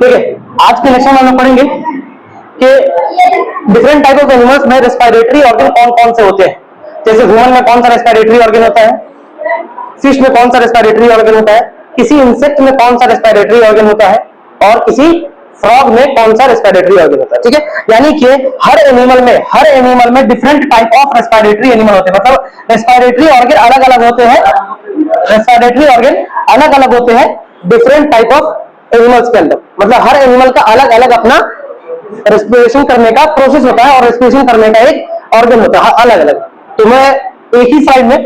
देखिए आज के लेक्चर में हम पढ़ेंगे कि डिफरेंट टाइप ऑफ एनिमल्स में रेस्पिरेटरी ऑर्गन कौन कौन से होते हैं। जैसे ह्यूमन में कौन सा रेस्पिरेटरी ऑर्गन होता है, फिश में कौन सा रेस्पिरेटरी ऑर्गन होता है, किसी इंसेक्ट में कौन सा रेस्पिरेटरी ऑर्गन होता है और किसी फ्रॉग में कौन सा रेस्पिरेटरी ऑर्गन होता है। ठीक है, यानी कि हर एनिमल में different type of respiratory animal होते हैं, मतलब रेस्पिरेटरी ऑर्गन अलग अलग होते हैं, रेस्पिरेटरी ऑर्गन अलग अलग होते हैं डिफरेंट टाइप ऑफ एनिमल्स के अंदर। मतलब हर एनिमल का अलग अलग अपना रेस्पिरेशन करने का प्रोसेस होता है और रेस्पिरेशन करने का एक ऑर्गन होता है अलग अलग। तो मैं एक ही स्लाइड में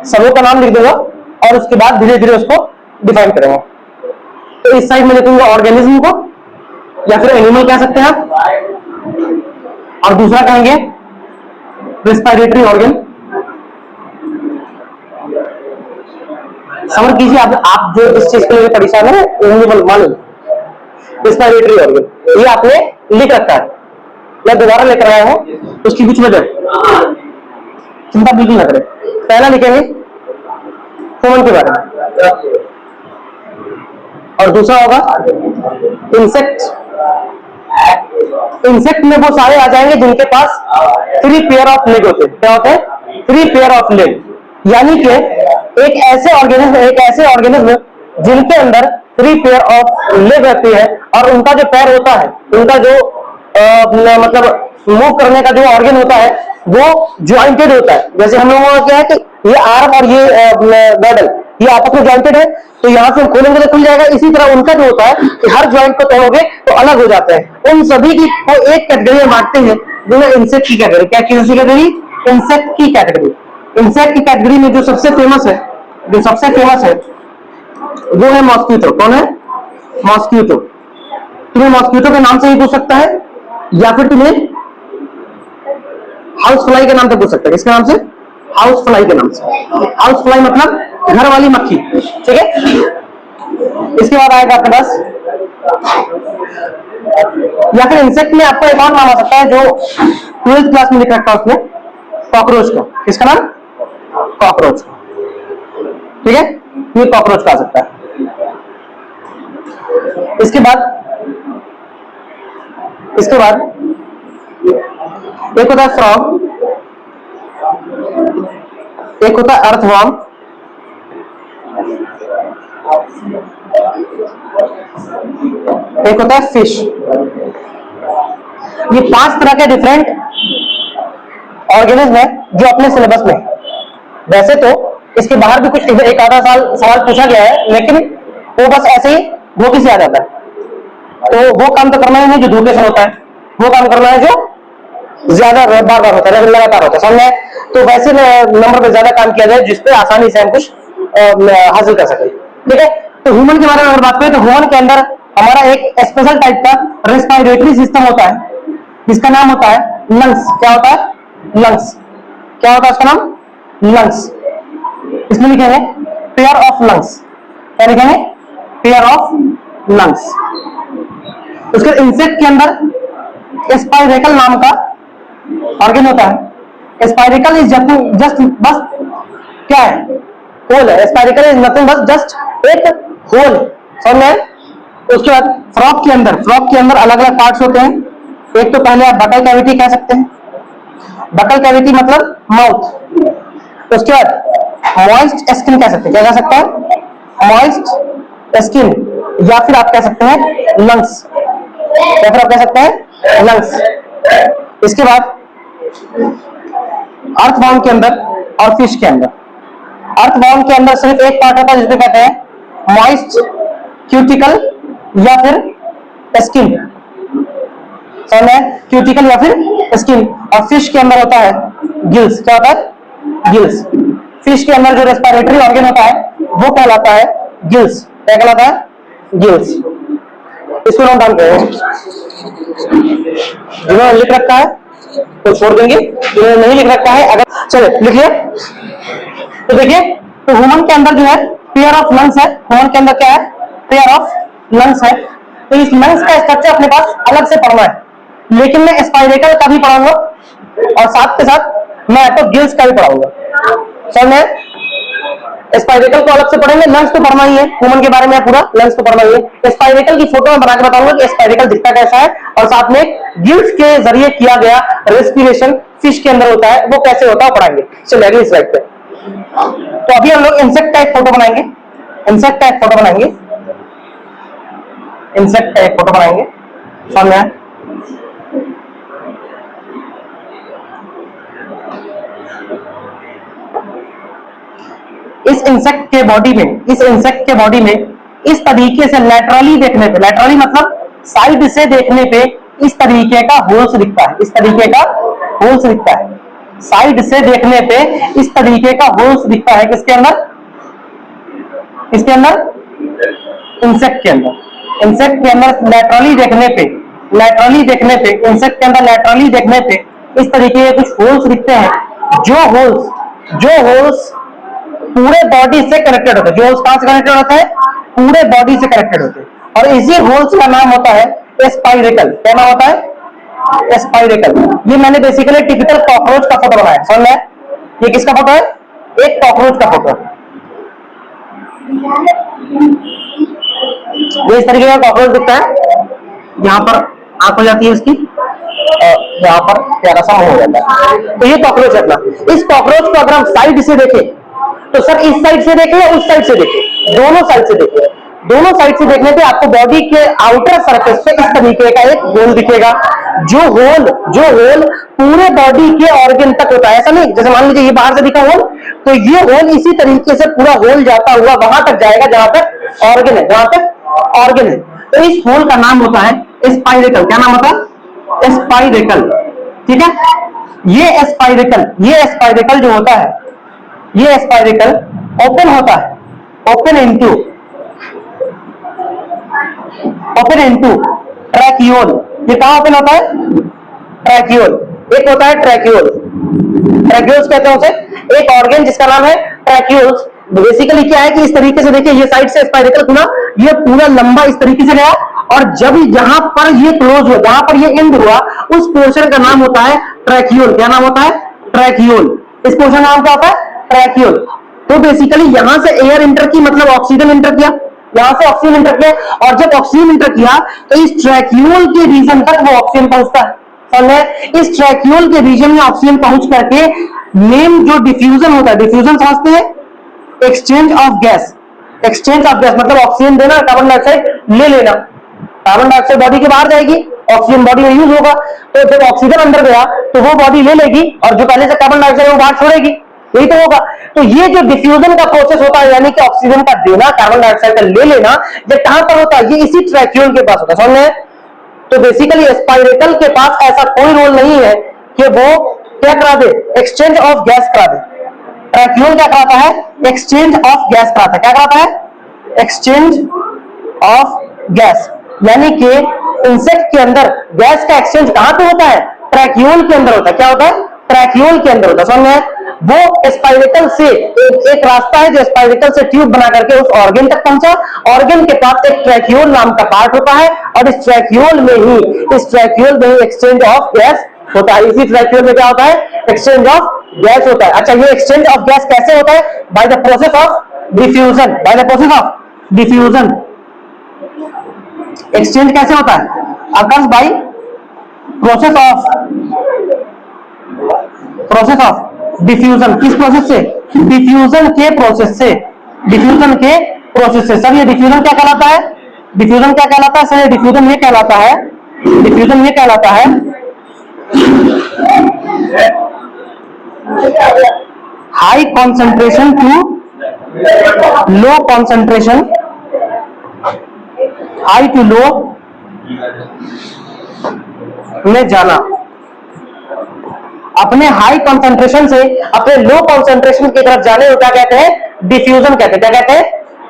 सबों का नाम लिख दूंगा और उसके बाद धीरे धीरे उसको डिफाइन करेंगे। तो इस साइड में लिखूंगा ऑर्गेनिज्म को या फिर एनिमल कह सकते हैं आप, और दूसरा कहेंगे रेस्पिरेटरी ऑर्गन। समझ कीजिए आप जो इस चीज के लिए परेशान है एनिमल मालूम रेस्पिरेटरी ऑर्गन ये आपने लिख रखा है, मैं दोबारा लेकर आया हूं उसकी कुछ वजह, चिंता बिल्कुल न करें। पहला लिखेंगे ह्यूमन के बारे में और दूसरा होगा इंसेक्ट। इंसेक्ट में वो सारे आ जाएंगे जिनके पास 3 पेयर ऑफ लेग होते हैं। क्या होते हैं? 3 पेयर ऑफ लेग, यानी कि एक ऐसे ऑर्गेनिज्म जिनके अंदर 3 पेयर ऑफ लेग रहती है और उनका जो पैर होता है, उनका जो मतलब मूव करने का जो ऑर्गन होता है वो ज्वाइंटेड होता है। जैसे हम लोगों का क्या है कि ये आर्म और ये बैडल ये आपस में ज्वाइंटेड है, तो यहां से खोलेंगे तो खुल जाएगा। इसी तरह उनका जो होता है कि हर ज्वाइंट को तोड़ोगे तो अलग हो जाता है। उन सभी की को एक कैटेगरी में बांटते हैं जिन्हें इंसेक्ट की कैटेगरी। क्या कैटेगरी? इंसेक्ट की कैटेगरी। इंसेक्ट की कैटेगरी में जो सबसे फेमस है वो है मॉस्किटो। कौन है? मॉस्किटो। तुम्हें मॉस्किटो के नाम से ही पूछ सकता है या फिर तुम्हें हाउस फ्लाई के नाम से पूछ सकता है। किसके नाम से? हाउस फ्लाई के नाम से। हाउस फ्लाई मतलब घर वाली मक्खी। ठीक है, इसके बाद आएगा आपके पास या फिर इंसेक्ट में आपको एक और नाम आ सकता है जो 12th क्लास में लिख रखा है उसमें, कॉकरोच का। किसका नाम? कॉकरोच। ठीक है, ये कॉकरोच का आ सकता है। इसके बाद एक होता है फ्रॉग, एक होता है अर्थवर्म, एक होता है फिश। ये 5 तरह के डिफरेंट ऑर्गेनिज्म है जो अपने सिलेबस में। वैसे तो इसके बाहर भी कुछ एक आधा सवाल पूछा गया है, लेकिन वो बस ऐसे ही धोखे से आ जाता है। तो वो काम तो करना ही नहीं जो धोखे से होता है, वो काम करना है जो ज्यादा बार बार होता है, लगातार होता है। समझ में? तो वैसे नंबर पे ज्यादा काम किया जाए जिसपे आसानी से हम कुछ हासिल कर सके। ठीक है, तो ह्यूमन के बारे में अगर बात करें तो ह्यूमन के अंदर हमारा एक स्पेशल टाइप का रेस्पिरेटरी सिस्टम होता है जिसका नाम होता है लंग्स। क्या होता है? लंग्स। क्या होता है उसका नाम? लंग्स। इसमें लिखेंगे पेयर ऑफ लंग्स। क्या लिखेंगे? Pair of lungs. उसके इंसेक्ट के अंदर स्पाइरेकल नाम का ऑर्गन होता है। स्पाइरेकल इज जस्ट बस क्या है? होल है। स्पाइरेकल इज नथिंग बस जस्ट एक होल। समझ में? उसके बाद फ्रॉग के अंदर अलग अलग पार्ट्स होते हैं। एक तो पहले आप बकल कैविटी कह सकते हैं, बकल कैविटी मतलब माउथ। उसके बाद मॉइस्ट स्किन कह सकते हैं। क्या कह सकते हैं? मॉइस्ट स्किन, या फिर आप कह सकते हैं लंग्स, या फिर आप कह सकते हैं लंग्स। इसके बाद अर्थवर्म के अंदर और फिश के अंदर, अर्थवर्म के अंदर सिर्फ एक पार्ट होता है जिसको कहते हैं मॉइस्ट क्यूटिकल या फिर स्किन। समझ में? क्यूटिकल या फिर स्किन। और फिश के अंदर होता है गिल्स। क्या होता है? गिल्स। फिश के अंदर जो रेस्पिरेटरी ऑर्गन होता है वो कहलाता है गिल्स। क्या कहलाता है? गिल्स। इसको नोट डाउन करें। जिन्होंने लिख रखा है तो छोड़ देंगे, जिन्होंने नहीं लिख रखा है अगर चले लिखिए। तो देखिए, तो ह्यूमन के अंदर जो है पेयर ऑफ लंग्स है। ह्यूमन के अंदर क्या है? पेयर ऑफ लंग्स है। तो इस लंग्स का स्ट्रक्चर अपने पास अलग से पढ़ना है, लेकिन मैं स्पाइरेकल का भी पढ़ाऊंगा और साथ के साथ मैं तो गिल्स का भी पढ़ाऊंगा। समझ में? स्पाइरेकल को अलग से पढ़ेंगे, लंग्स तो पढ़ना ही है, ह्यूमन के बारे में पूरा लंग्स तो पढ़ना ही है। स्पाइरेकल की फोटो में बना के बताऊंगा कि स्पाइरेकल दिखता कैसा है, और साथ में गिल्स के जरिए किया गया रेस्पिरेशन फिश के अंदर होता है, वो कैसे होता है पढ़ाएंगे। चलिए अगली स्लाइड पे। तो अभी हम लोग इंसेक्ट टाइप फोटो बनाएंगे, इंसेक्ट टाइप फोटो बनाएंगे, इंसेक्ट टाइप फोटो बनाएंगे। सामने आए, इस इंसेक्ट के बॉडी में, इस इंसेक्ट के बॉडी में इस तरीके से लैटरली देखने पे, लैटरली मतलब साइड से देखने पे इस तरीके का होल्स दिखता है, इस तरीके का होल्स दिखता है, साइड से देखने पे इस तरीके का होल्स दिखता है। किसके अंदर? इसके अंदर, इंसेक्ट के अंदर, इंसेक्ट के अंदर लैटरली देखने पे, लैटरली देखने पे, इंसेक्ट के अंदर लैटरली देखने पे इस तरीके के कुछ होल्स दिखते हैं, जो होल्स पूरे बॉडी से कनेक्टेड होते हैं। जो होल्स कहां से कनेक्टेड होते हैं? पूरे बॉडी से कनेक्टेड होते हैं, और इसी होल्स का नाम होता है स्पाइरेकल। क्या नाम होता है? स्पाइरेकल। ये मैंने बेसिकली टिपिकल कॉकरोच का फोटो बनाया, समझ में? ये किसका फोटो है? एक कॉकरोच का फोटो। ये इस तरीके का कॉकरोच दिखता है, यहाँ पर आंख हो जाती है उसकी, यहाँ पर प्यारा सा मुंह हो जाता है। तो ये कॉकरोच है अपना। इस कॉकरोच को अगर हम साइड से देखें तो सर इस साइड से देखें या उस साइड से देखें? दोनों साइड से देखें। दोनों साइड से देखने पे आपको बॉडी के आउटर सरफेस पे इस तरीके का एक होल दिखेगा, जो होल पूरे बॉडी के ऑर्गन तक होता है। ऐसा नहीं जैसे मान लीजिए ये बाहर से दिखा होल, तो ये होल इसी तरीके से पूरा होल जाता हुआ वहां तक जाएगा जहां तक ऑर्गन है, जहां तक ऑर्गन है। तो इस होल का नाम होता है स्पाइरेकल। क्या नाम होता है? स्पाइरेकल। ठीक है, ये स्पाइरेकल जो होता है, ये स्पाइरेकल ओपन होता है, ओपन इनटू ट्रैकियोल। ये कहां ओपन होता है? ट्रैकियोल। एक होता है ट्रैकियोल, ट्रैकियोल्स कहते हैं उसे, एक ऑर्गन जिसका नाम है ट्रैकियोल्स। बेसिकली क्या है कि इस तरीके से देखिए, ये साइड से स्पाइरेकल खुला, ये पूरा लंबा इस तरीके से गया, और जब जहां पर ये क्लोज हुआ, जहां पर ये एंड हुआ, उस पोर्शन का नाम होता है ट्रैकियोल। क्या नाम होता है? ट्रैकियोल। इस पोर्शन का नाम क्या होता है? ट्रैकियोल। तो बेसिकली यहां से एयर इंटर की, मतलब ऑक्सीजन इंटर किया, यहां से ऑक्सीजन इंटर किया, और जब ऑक्सीजन इंटर किया तो इस ट्रैकियोल के रीजन तक वो ऑक्सीजन पहुंचता है। समझे? इस ट्रैकियोल के रीजन में ऑक्सीजन पहुंच करके मेन जो डिफ्यूजन होता है, डिफ्यूजन समझते हैं? Exchange of gas. Exchange of gas मतलब ऑक्सीजन देना, कार्बन डाइऑक्साइड ले लेना। कार्बन डाइऑक्साइड बॉडी के बाहर जाएगी, ऑक्सीजन बॉडी में यूज होगा, तो जब ऑक्सीजन अंदर गया तो वो बॉडी ले लेगी, और जो पहले से कार्बन डाइऑक्साइड है वो बाहर छोड़ेगी, यही तो होगा। तो ये जो डिफ्यूजन का प्रोसेस होता है, यानी कि ऑक्सीजन का देना, कार्बन डाइऑक्साइड का ले लेना, ये कहां पर होता है? ये इसी ट्रैकियोल के पास होता है। समझ में? तो बेसिकली स्पाइरेकल के पास ऐसा कोई रोल नहीं है कि वो क्या करा दे? एक्सचेंज ऑफ गैस करा दे। ट्रैकियोल क्या कराता है? एक्सचेंज ऑफ गैस कराता है। क्या कराता है? Exchange of gas. यानी कि इंसेक्ट के अंदर गैस का एक्सचेंज कहां पे होता है? ट्रैकियोल के अंदर होता है। क्या होता है? ट्रैकियोल के अंदर होता है। समझ में? वो स्पाइरेकल से एक रास्ता है जो स्पाइरेकल से ट्यूब बना करके उस ऑर्गन तक पहुंचा। ऑर्गन के पास एक ट्रैकियोल नाम का पार्ट होता है, और इस ट्रैकियोल में ही एक्सचेंज ऑफ गैस होता है। इसी ट्रैकियोल में क्या होता है? एक्सचेंज ऑफ गैस होता है। अच्छा, ये एक्सचेंज ऑफ गैस कैसे होता है? By the process of diffusion. By the process of diffusion exchange कैसे होता है? Occurs by process of diffusion. किस प्रोसेस से? डिफ्यूजन के प्रोसेस से। डिफ्यूजन के प्रोसेस से। सर ये डिफ्यूजन क्या कहलाता है? डिफ्यूजन क्या कहलाता है? सर ये डिफ्यूजन ये कहलाता है, डिफ्यूजन ये कहलाता है high concentration to low concentration, high to low में जाना। अपने हाई कंसंट्रेशन से अपने लो कंसंट्रेशन की तरफ जाने को क्या कहते हैं? डिफ्यूजन कहते हैं। क्या कहते हैं?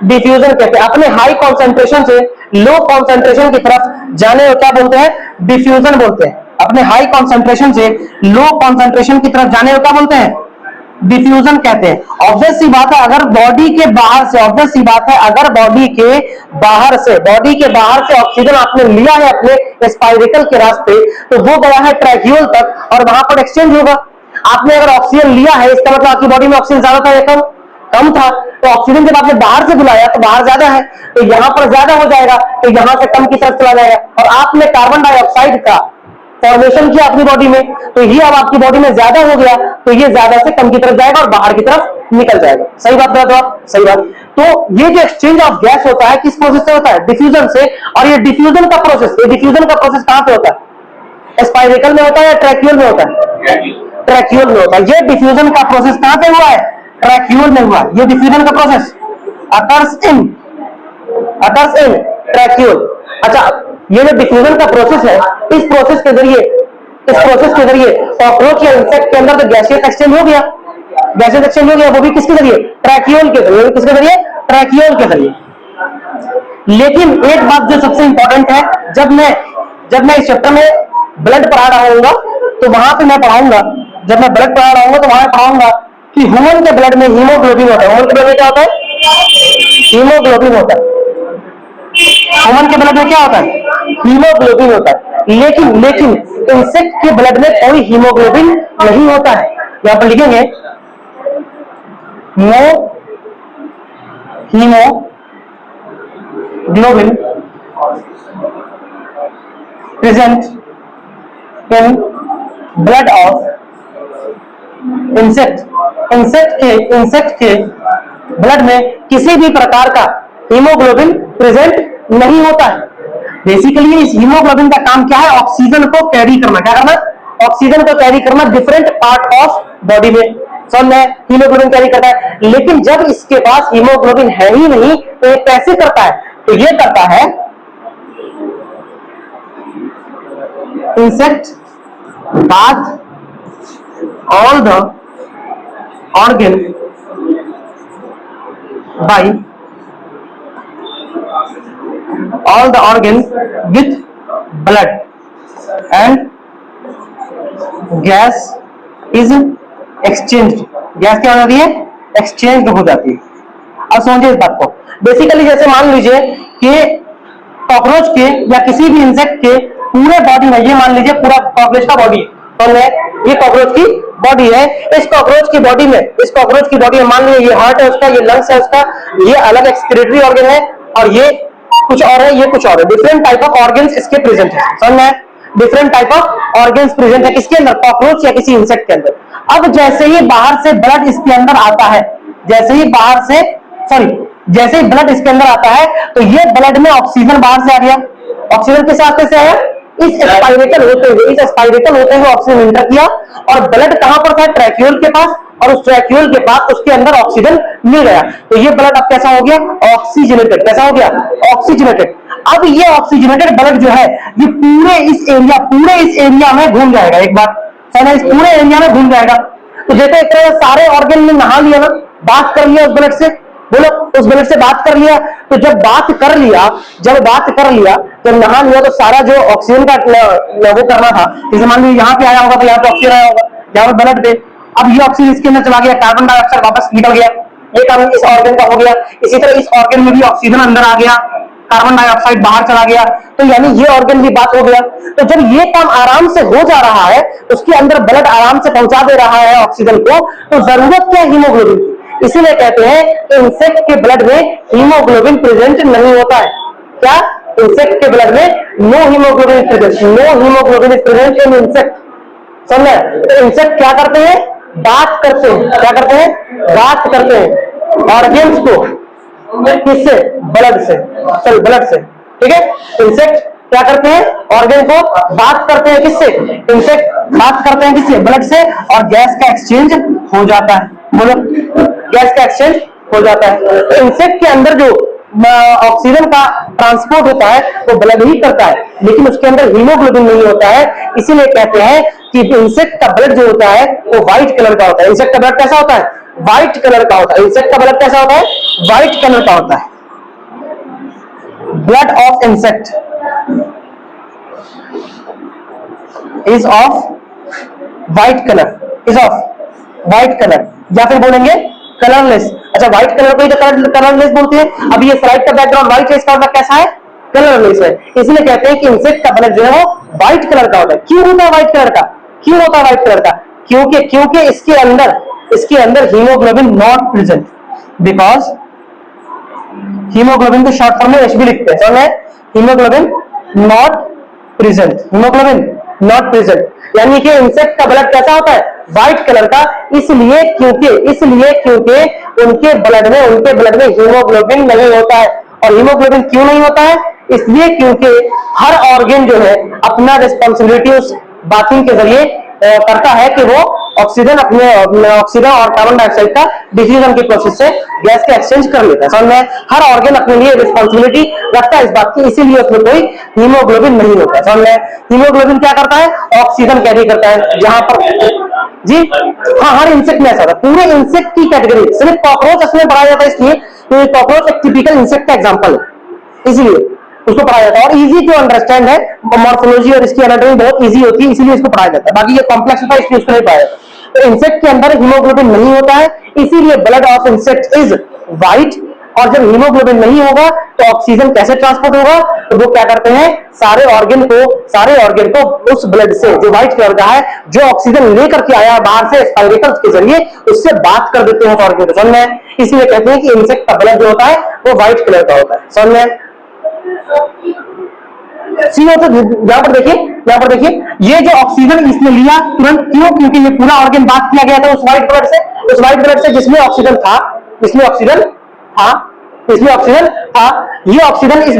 डिफ्यूजन कहते हैं। अपने हाई कंसंट्रेशन से लो कंसंट्रेशन की तरफ जाने को क्या बोलते हैं? डिफ्यूजन बोलते हैं। अपने हाई कंसंट्रेशन से लो कंसंट्रेशन की तरफ जाने को क्या बोलते हैं? डिफ्यूजन कहते हैं। ऑब्वियस सी बात है, अगर बॉडी के बाहर से, ऑब्वियस सी बात है, अगर बॉडी के बाहर से ऑक्सीजन आपने लिया है अपने स्पाइरेकल के रास्ते, तो वो गया है ट्रैकियोल तक, और वहां पर एक्सचेंज होगा। आपने अगर ऑक्सीजन लिया है, इसका मतलब आपकी बॉडी में ऑक्सीजन ज्यादा था या कम? कम था, तो ऑक्सीजन जब आपने बाहर से बुलाया तो बाहर ज्यादा है, तो यहां पर ज्यादा हो जाएगा, तो यहां से कम की तरफ चला जाएगा। और आपने कार्बन डाइऑक्साइड का फॉर्मेशन किया अपनी बॉडी में, तो ये अब आपकी बॉडी में ज्यादा हो गया, तो ये ज्यादा से कम की तरफ जाएगा और बाहर की तरफ निकल जाएगा। सही बात बता दो आप, सही बात। तो ये जो एक्सचेंज ऑफ गैस होता है किस प्रोसेस से होता है? डिफ्यूजन से। और ये डिफ्यूजन का प्रोसेस, ये डिफ्यूजन का प्रोसेस कहां पे होता है? स्पाइरेकल में होता है या ट्रैक्यूल में होता है? ट्रैक्यूल में होता है। ये डिफ्यूजन का प्रोसेस कहां पे हुआ है? ट्रैक्यूल में हुआ। ये डिफ्यूजन का प्रोसेस अकर्स इन ट्रैक्यूल। अच्छा, ये जो डिफ्यूजन का प्रोसेस है, इस प्रोसेस के जरिए कॉकरोच या इंसेक्ट के अंदर तो गैसियस एक्सचेंज हो गया, गैसियस एक्सचेंज हो गया, वो भी किसके जरिए? ट्रैक्यूल के जरिए। किसके जरिए? ट्रैक्यूल के जरिए। लेकिन एक बात जो सबसे इंपॉर्टेंट है, जब मैं इस चैप्टर में ब्लड पढ़ा रहा हूंगा तो वहां पे मैं पढ़ाऊंगा, जब मैं ब्लड पढ़ा रहा हूंगा तो वहां पढ़ाऊंगा कि ह्यूमन के ब्लड में हीमोग्लोबिन होता है। ह्यूमन के ब्लड में क्या होता है? हीमोग्लोबिन होता है। ह्यूमन के ब्लड में क्या होता है? हीमोग्लोबिन होता है। लेकिन इंसेक्ट के ब्लड में कोई हीमोग्लोबिन नहीं होता है। यहां पर लिखेंगे no haemoglobin present in blood of insect. Insect के ब्लड में किसी भी प्रकार का हीमोग्लोबिन प्रेजेंट नहीं होता है। बेसिकली इस हीमोग्लोबिन का काम क्या है? ऑक्सीजन को कैरी करना। क्या करना? ऑक्सीजन को कैरी करना डिफरेंट पार्ट ऑफ बॉडी में। समझ में? हीमोग्लोबिन कैरी करता है। लेकिन जब इसके पास हीमोग्लोबिन है ही नहीं तो ये कैसे करता है? तो ये करता है insect bath all the organ with blood and gas is exchanged। Gas क्या हो जाती है? एक्सचेंज हो जाती है। अब समझिए इस बात को। बेसिकली जैसे मान लीजिए कि कॉकरोच के या किसी भी इंसेक्ट के पूरे बॉडी में, ये मान लीजिए पूरा कॉकरोच का बॉडी है, ये कॉकरोच की बॉडी है। इस कॉकरोच की बॉडी में मान लीजिए ये हार्ट है उसका, ये लंग्स है उसका, ये अलग एक्सक्रीटरी ऑर्गन है, और ये कुछ और है, ये कुछ और है। डिफरेंट टाइप ऑफ ऑर्गन्स इसके प्रेजेंट है। समझ में? Different type of organs present है किसके अंदर? कॉकरोच या किसी इंसेक्ट के अंदर। अब जैसे ही बाहर से ब्लड इसके अंदर आता है, जैसे ही ब्लड इसके अंदर आता है, तो ये ब्लड में ऑक्सीजन बाहर से आ गया। ऑक्सीजन किस रास्ते से आया? इस स्पाइरेकल होते हुए ऑक्सीजन एंटर किया, और ब्लड कहां पर था? ट्रैक्यूल के पास, और उस ट्रैक्यूल के पास उसके अंदर ऑक्सीजन मिल गया। तो ये ब्लड अब कैसा हो गया? ऑक्सीजनेटेड। कैसा हो गया? ऑक्सीजनेटेड। अब ये ऑक्सीजनेटेड ब्लड जो है ये पूरे इस एरिया में घूम जाएगा। एक बार इस पूरे एरिया में घूम जाएगा। तो जैसे एक तरह सारे ऑर्गन में नहा लिया ना, बात कर लिया उस ब्लड से, बोलो उस ब्लड से बात कर लिया, तो जब बात कर लिया, जब नहा लिया, तो सारा जो ऑक्सीजन का वो करना था, जैसे मान लीजिए यहाँ पे आया होगा तो यहाँ पे ऑक्सीजन आया होगा, यहाँ पे ब्लड पे, अब ये ऑक्सीजन इसके अंदर चला गया, कार्बन डाइऑक्साइड वापस निकल गया। ये काम इस ऑर्गन का हो गया। इसी तरह इस ऑर्गन में भी ऑक्सीजन अंदर आ गया, कार्बन डाइऑक्साइड बाहर चला गया, तो यानी ये ऑर्गन भी बात हो गया। तो जब ये काम आराम से हो जा रहा है, उसके अंदर ब्लड आराम से पहुंचा दे रहा है ऑक्सीजन को, तो जरूरत क्या है हीमोग्लोबिन की? इसीलिए कहते हैं इंसेक्ट के ब्लड में हीमोग्लोबिन प्रेजेंट नहीं होता है। क्या? इंसेक्ट के ब्लड में no haemoglobin is present in insect. समझ? तो इंसेक्ट क्या करते हैं? बात करते हैं। क्या करते हैं? बात करते हैं ऑर्गन्स को। किससे? ब्लड से। ठीक है? इंसेक्ट क्या करते हैं? ऑर्गन को बात करते हैं। किससे? इंसेक्ट बात करते हैं किससे? ब्लड से, और गैस का एक्सचेंज हो जाता है। बोलो, गैस का एक्सचेंज हो जाता है। तो इंसेक्ट के अंदर जो ऑक्सीजन का ट्रांसपोर्ट होता है वो ब्लड ही करता है, लेकिन उसके अंदर हीमोग्लोबिन नहीं होता है। इसीलिए कहते हैं कि इंसेक्ट का ब्लड जो होता है वो व्हाइट कलर का होता है। इंसेक्ट का ब्लड कैसा होता है? व्हाइट कलर का होता है। इंसेक्ट का ब्लड कैसा होता है? व्हाइट कलर का होता है। Blood of insect is of white colour, या फिर बोलेंगे कलरलेस। अच्छा, व्हाइट कलर को ही तो कलरलेस बोलते हैं। अब ये स्लाइड का बैकग्राउंड व्हाइट है, इसका मतलब कैसा है? कलरलेस है। इसलिए कहते हैं कि इंसेक्ट का ब्लड जो है वो व्हाइट कलर का होता है। क्यों होता है व्हाइट कलर का? क्योंकि इसके अंदर haemoglobin not present. Because haemoglobin को शॉर्ट फॉर्म में एच बी लिखते हैं, समझ में? Haemoglobin not present, haemoglobin not present, यानी कि इंसेक्ट का ब्लड कैसा होता है? व्हाइट कलर का, इसलिए क्योंकि उनके ब्लड में हीमोग्लोबिन नहीं होता है। और हीमोग्लोबिन क्यों नहीं होता है? इसलिए क्योंकि हर ऑर्गन जो है अपना रिस्पॉन्सिबिलिटी उस बाथिंग के जरिए करता है कि वो ऑक्सीजन ऑक्सीजन और कार्बन डाइऑक्साइड का डिफ्यूजन के प्रोसेस से गैस के एक्सचेंज कर लेता है, समझ में? हर ऑर्गन अपने लिए रिस्पॉन्सिबिलिटी रखता है इस बात की, इसीलिए उसमें कोई हीमोग्लोबिन नहीं होता, समझ में? हीमोग्लोबिन क्या करता है? ऑक्सीजन कैरी करता है, जहां पर जी हाँ, हर इंसेक्ट में ऐसा होता है, पूरे इंसेक्ट की कैटेगरी, सिर्फ कॉकरोच इसमें पढ़ाया जाता है इसलिए तो कॉकरोच एक टिपिकल इंसेक्ट का एग्जाम्पल है, इसलिए उसको पढ़ाया जाता है। और इजी टू अंडरस्टैंड है, मॉर्फोलॉजी और इसकी एनाटॉमी बहुत इजी होती है, इसीलिए इसको पढ़ाया जाता है, बाकी ये कॉम्प्लेक्स होता है इसलिए उसको नहीं पढ़ाया जाता। तो इंसेक्ट के अंदर हीमोग्लोबिन नहीं होता है, इसीलिए blood of insect is white. और जब हीमोग्लोबिन नहीं होगा तो ऑक्सीजन कैसे ट्रांसपोर्ट होगा? तो वो क्या करते हैं, सारे ऑर्गन को उस ब्लड से जो व्हाइट कलर का है, जो ऑक्सीजन लेकर के आया बाहर से स्पाइरेकल्स के जरिए, उससे बात कर देते हैं ऑर्गन को, समझ में? इसलिए कहते हैं कि इंसेक्ट का ब्लड जो होता है वो व्हाइट कलर का होता है, समझ में? तो यहां पर देखिए ये जो ऑक्सीजन इसने लिया तुरंत, क्यों? क्योंकि ये पूरा ऑर्गन बात किया गया था उस व्हाइट ब्लड से जिसमें ऑक्सीजन था, ये ऑक्सीजन इस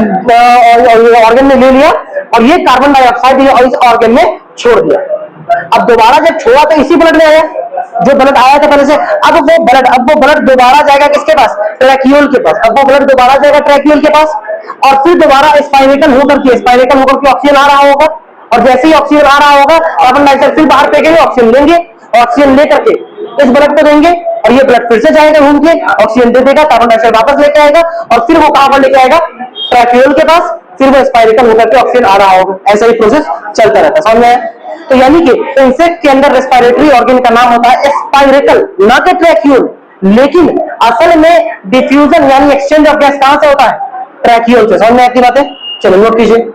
ऑर्गन ने ले लिया और ये कार्बन डाइऑक्साइड इस ऑर्गन में छोड़ दिया। अब दोबारा जब छोड़ा तो इसी ब्लड में आया जो ब्लड आया था पहले से। अब वो ब्लड दोबारा जाएगा किसके पास? ट्रैक्यूल के पास। अब वो ब्लड दोबारा जाएगा ट्रैक्यूल के पास और फिर दोबारा स्पाइरेकल होकर के ऑक्सीजन आ रहा होगा, और जैसे ही ऑक्सीजन आ रहा होगा कार्बन डाइऑक्साइड फिर बाहर फेंकेंगे, ऑक्सीजन लेंगे, ऑक्सीजन लेकर के इस ब्लड को देंगे और ये ब्लड फिर से जाएगा घूम के, ऑक्सीजन दे देगा, कार्बन डाइऑक्साइड वापस लेके आएगा और फिर वो कहां पर लेके आएगा? ट्रैक्यूल के पास, फिर वो स्पाइरेकल होकर के ऑक्सीजन आ रहा होगा। ऐसा ही प्रोसेस चलता रहता है, समझ में? तो यानी कि इंसेक्ट के अंदर रेस्पिरेटरी ऑर्गन का नाम होता है स्पाइरेकल, ना कि ट्रैक्यूल। लेकिन असल में डिफ्यूजन यानी एक्सचेंज ऑफ गैस कहां से होता है? ट्रैक्यूल से। समझ में आती बातें? चलो नोट कीजिए।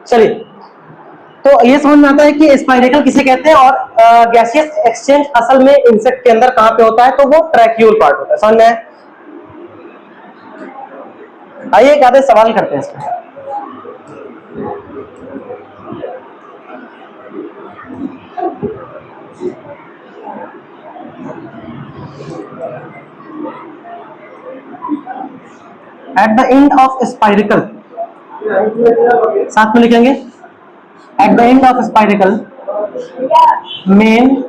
चलिए, तो ये समझ में आता है कि स्पाइरेकल किसे कहते हैं और गैसियस एक्सचेंज असल में इंसेक्ट के अंदर कहां पे होता है? तो वो ट्रैक्यूल पार्ट होता है, समझ में? आइए एक आधे सवाल करते हैं इसमें। At the end of spiracle, साथ में लिखेंगे, at the end of spiracle मेन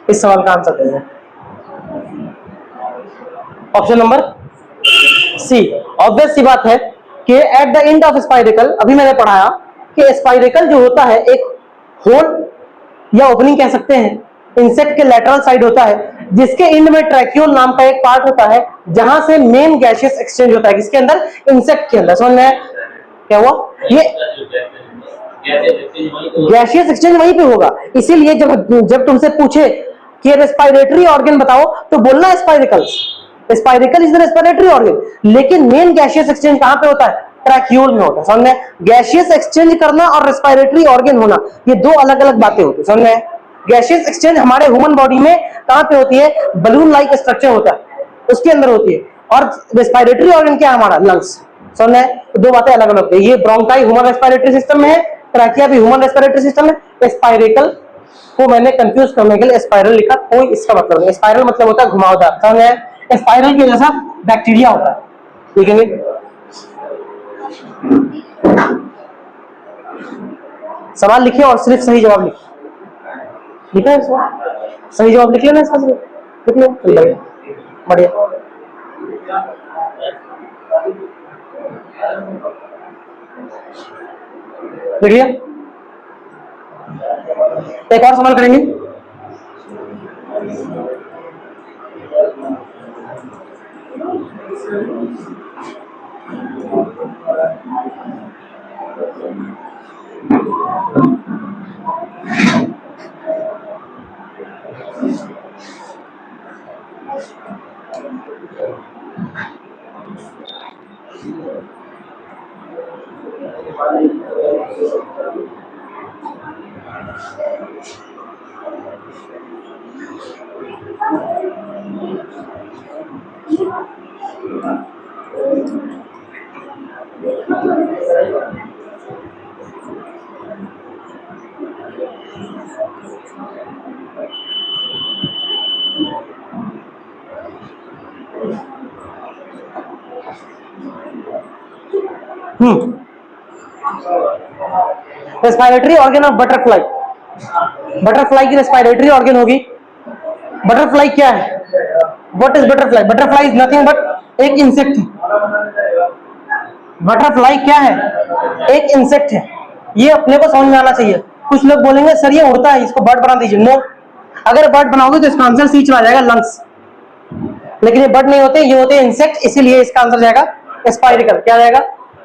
इस सवाल का आंसर दीजिए। Option number C. ऑब्वियस सी बात है कि at the end of spiracle, अभी मैंने पढ़ाया कि स्पाइरेकल जो होता है एक होल या ओपनिंग कह सकते हैं, इंसेक्ट के लेटरल साइड होता है, जिसके एंड में ट्रैक्यूल नाम का एक पार्ट होता है, जहां से मेन गैसियस एक्सचेंज होता है। किसके अंदर? इंसेक्ट के अंदर। समझ में क्या हुआ? ये गैसियस एक्सचेंज वहीं पे होगा। इसीलिए जब तुमसे पूछे कि रेस्पिरेटरी ऑर्गन बताओ तो बोलना spiracles. Spiracle is the respiratory organ, लेकिन मेन गैसियस एक्सचेंज कहां पे होता है? ट्रैक्यूल में होता है। समझ में? गैसियस एक्सचेंज करना और रेस्पिरेटरी ऑर्गन होना ये दो अलग अलग बातें होती है। समझ में? गैसियस एक्सचेंज हमारे ह्यूमन बॉडी में कहां पे होती है? बलून लाइक स्ट्रक्चर होता है, उसके अंदर होती है। और रेस्पिरेटरी ऑर्गन क्या है? हमारा लंग्स। समझ में? तो दो बातें अलग अलग है। ये ब्रोंकाई ह्यूमन रेस्पिरेटरी सिस्टम में है, ट्रैकिया भी ह्यूमन रेस्पिरेटरी सिस्टम है। स्पाइरेकल को मैंने कंफ्यूज करने के लिए स्पाइरल लिखा, कोई इसका मतलब नहीं। स्पाइरल मतलब होता है घुमावदार, समझ में? स्पाइरल के जैसा बैक्टीरिया होता है, लिखेंगे। सवाल लिखिए और सिर्फ सही जवाब लिखिए। लिखा है सवाल, सही जवाब लिख लेना इसका, लिख लो, बढ़िया। लिख लिया? एक और सवाल करेंगे। Respiratory organ of butterfly, butterfly की रेस्पिरेटरी ऑर्गन होगी। बटरफ्लाई क्या है? What is butterfly? Butterfly is nothing but एक इंसेक्ट है। बटरफ्लाई क्या है? एक इंसेक्ट है। ये अपने को समझ में आना चाहिए। कुछ लोग बोलेंगे सर ये उड़ता है, इसको बर्ड बना दीजिए। नो, अगर बर्ड बनाओगे तो इसका आंसर सी चला जाएगा, लंग्स। लेकिन ये बर्ड नहीं होते, ये होते इंसेक्ट, इसीलिए इसका आंसर जाएगा स्पाइरिकल। क्या जाएगा?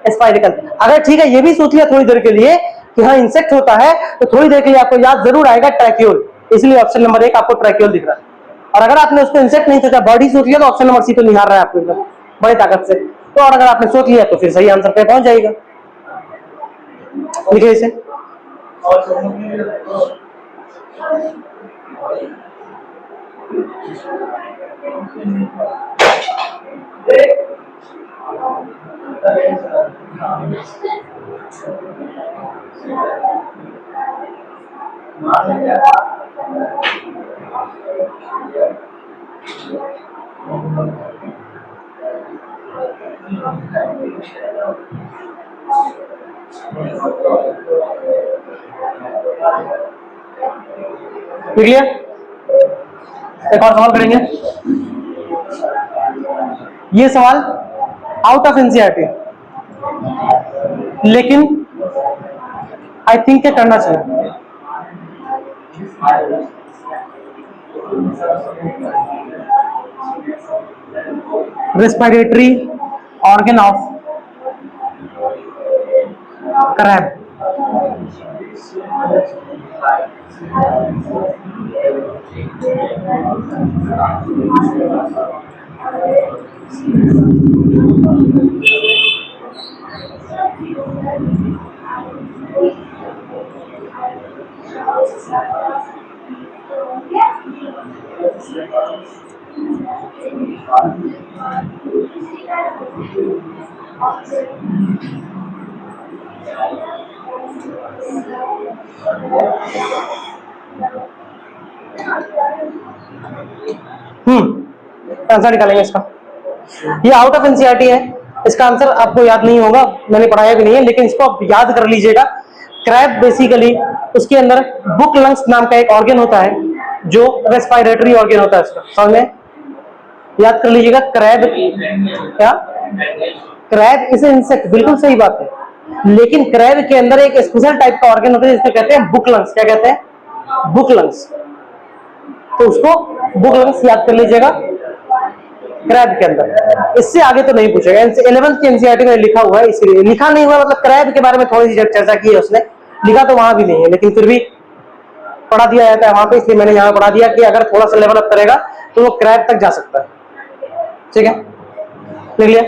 स्पाइरिकल। अगर ठीक है ये भी सोच लिया थोड़ी देर के लिए कि हाँ इंसेक्ट होता है, तो थोड़ी देर के लिए आपको याद जरूर आएगा ट्रैक्यूल, इसलिए ऑप्शन नंबर 1 आपको ट्रैक्यूल दिख रहा है। और अगर आपने उसको इंसेक्ट नहीं सोचा, बर्ड ही सोच लिया, तो ऑप्शन नंबर सी तो निहार रहा है आपको एकदम बड़ी ताकत से। तो और अगर आपने सोच लिया तो फिर सही आंसर पे पहुंच जाएगा। लिखिए इसे। लिख लिया? एक और सवाल करेंगे। ये सवाल आउट ऑफ एनसीईआरटी, लेकिन आई थिंक क्या करना चाहिए। Respiratory organ of crab. Answer निकालेंगे इसका। ये आउट ऑफ एनसीईआरटी है, इसका आंसर आपको याद नहीं होगा, मैंने पढ़ाया भी नहीं है, लेकिन इसको आप याद कर लीजिएगा। क्रैब बेसिकली उसके अंदर बुक लंग्स नाम का एक ऑर्गन होता है, जो रेस्पिरेटरी ऑर्गन होता है इसका। समझ में? याद कर लीजिएगा। क्रैब क्या? क्रैब इज इंसेक्ट, बिल्कुल सही बात है, लेकिन क्रैब के अंदर एक स्पेशल टाइप का ऑर्गन होता है जिसको कहते हैं बुक लंग्स। क्या कहते हैं? Book lungs. तो उसको बुक लंग्स याद कर लीजिएगा क्रैब के अंदर। इससे आगे तो नहीं पूछेगा, 11th की एनसीईआरटी में लिखा हुआ है, इसलिए लिखा नहीं हुआ मतलब क्रैब के बारे में थोड़ी सी चर्चा की है उसने, लिखा तो वहां भी नहीं है, लेकिन फिर भी पढ़ा दिया जाता है वहां पे, इसलिए मैंने यहाँ पढ़ा दिया कि अगर थोड़ा सा लेवल अप करेगा तो वो क्रैब तक जा सकता है। ठीक है, लिख लिया?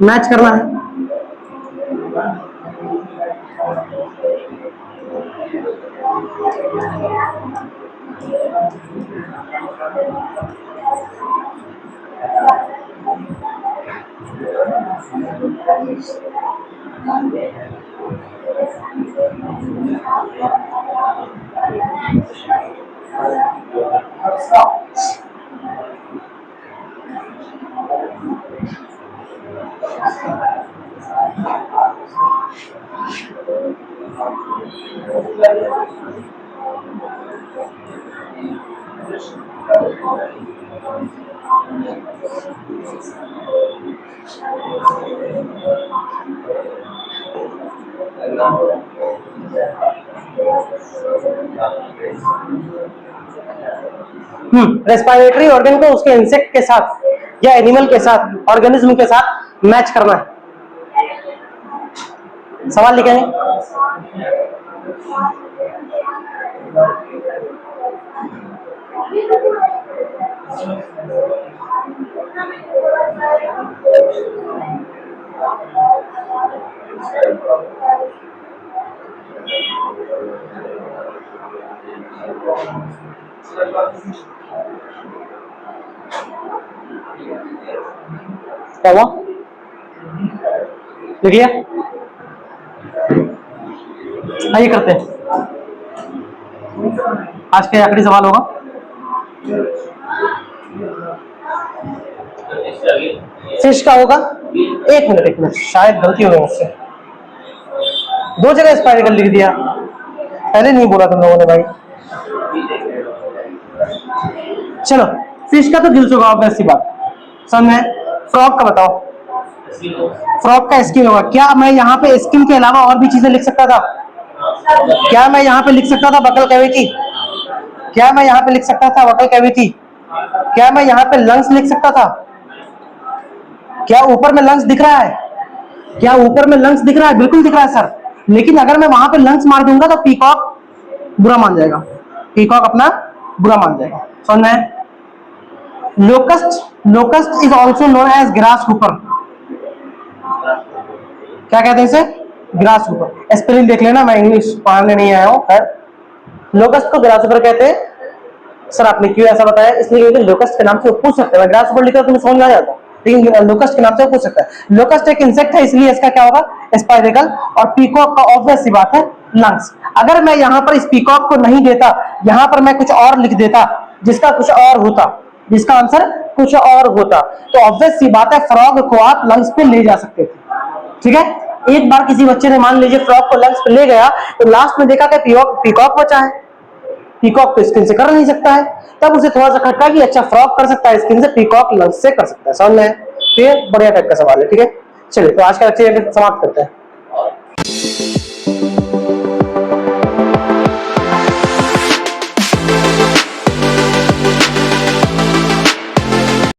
मैच करना है। रेस्पिरेटरी ऑर्गन को उसके इंसेक्ट के साथ या एनिमल के साथ, ऑर्गेनिज्म के साथ मैच करना है। सवाल लिखेंगे। क्या हुआ? लिखिए। आइए करते हैं। आज का आखिरी सवाल होगा। फिश का होगा। एक मिनट, शायद गलती हो गई मुझसे, दो जगह स्पाइरल लिख दिया, पहले नहीं बोला तुम लोगों ने भाई। चलो, फिश का तो गिल्स होगा, ऑब्वियस सी बात। समझ में? फ्रॉग का बताओ। फ्रॉग का स्किन होगा। क्या मैं यहाँ पे स्किन के अलावा और भी चीजें लिख सकता था? क्या मैं यहाँ पे लिख सकता था बकल कैविटी? क्या मैं यहाँ पे लिख सकता था बकल कैविटी? क्या मैं यहाँ पे लंग्स लिख सकता था? क्या ऊपर में लंग्स दिख रहा है? क्या ऊपर में लंग्स दिख रहा है? बिल्कुल दिख रहा है सर। लेकिन अगर मैं वहां पे लंग्स मार दूंगा तो पीकॉक बुरा मान जाएगा, पीकॉक अपना बुरा मान जाएगा। समझ में? Locust is also known as grasshopper. क्या कहते हैं इसे? Grass Hooper. स्पेलिंग देख लेना, मैं इंग्लिश पढ़ाने नहीं आया हूँ। लोकस्ट को ग्रास हुपर कहते हैं। सर आपने क्यों ऐसा बताया? इसलिए लोकस्ट के नाम से पूछ सकते हैं। ग्रास हुपर लिखा तुम्हें समझ में आ जाता, लेकिन लोकस्ट के नाम से पूछ सकता है। लोकस्ट एक इंसेक्ट है, इसलिए इसका क्या होगा? स्पाइरेकल। और पीकॉक का ऑब्वियस सी बात है लंग्स। अगर मैं यहाँ पर इस पीकॉक को नहीं देता, यहाँ पर मैं कुछ और लिख देता जिसका कुछ और होता, जिसका आंसर कुछ और होता, तो ऑब्वियस सी बात है फ्रॉग को आप लंग्स पे ले जा सकते थे। ठीक है? एक बार किसी बच्चे ने मान लीजिए फ्रॉग को लंग्स पे ले गया, तो लास्ट में देखा कि पीकॉक बचा है, पीकॉक तो स्किन से कर नहीं सकता है, तब उसे थोड़ा सा खटका कि अच्छा फ्रॉग कर सकता है स्किन से, पीकॉक लंग्स से कर सकता है। समझ में? तो ये बढ़िया टाइप का सवाल है। ठीक है, चलिए तो आज का लेक्चर समाप्त करते हैं।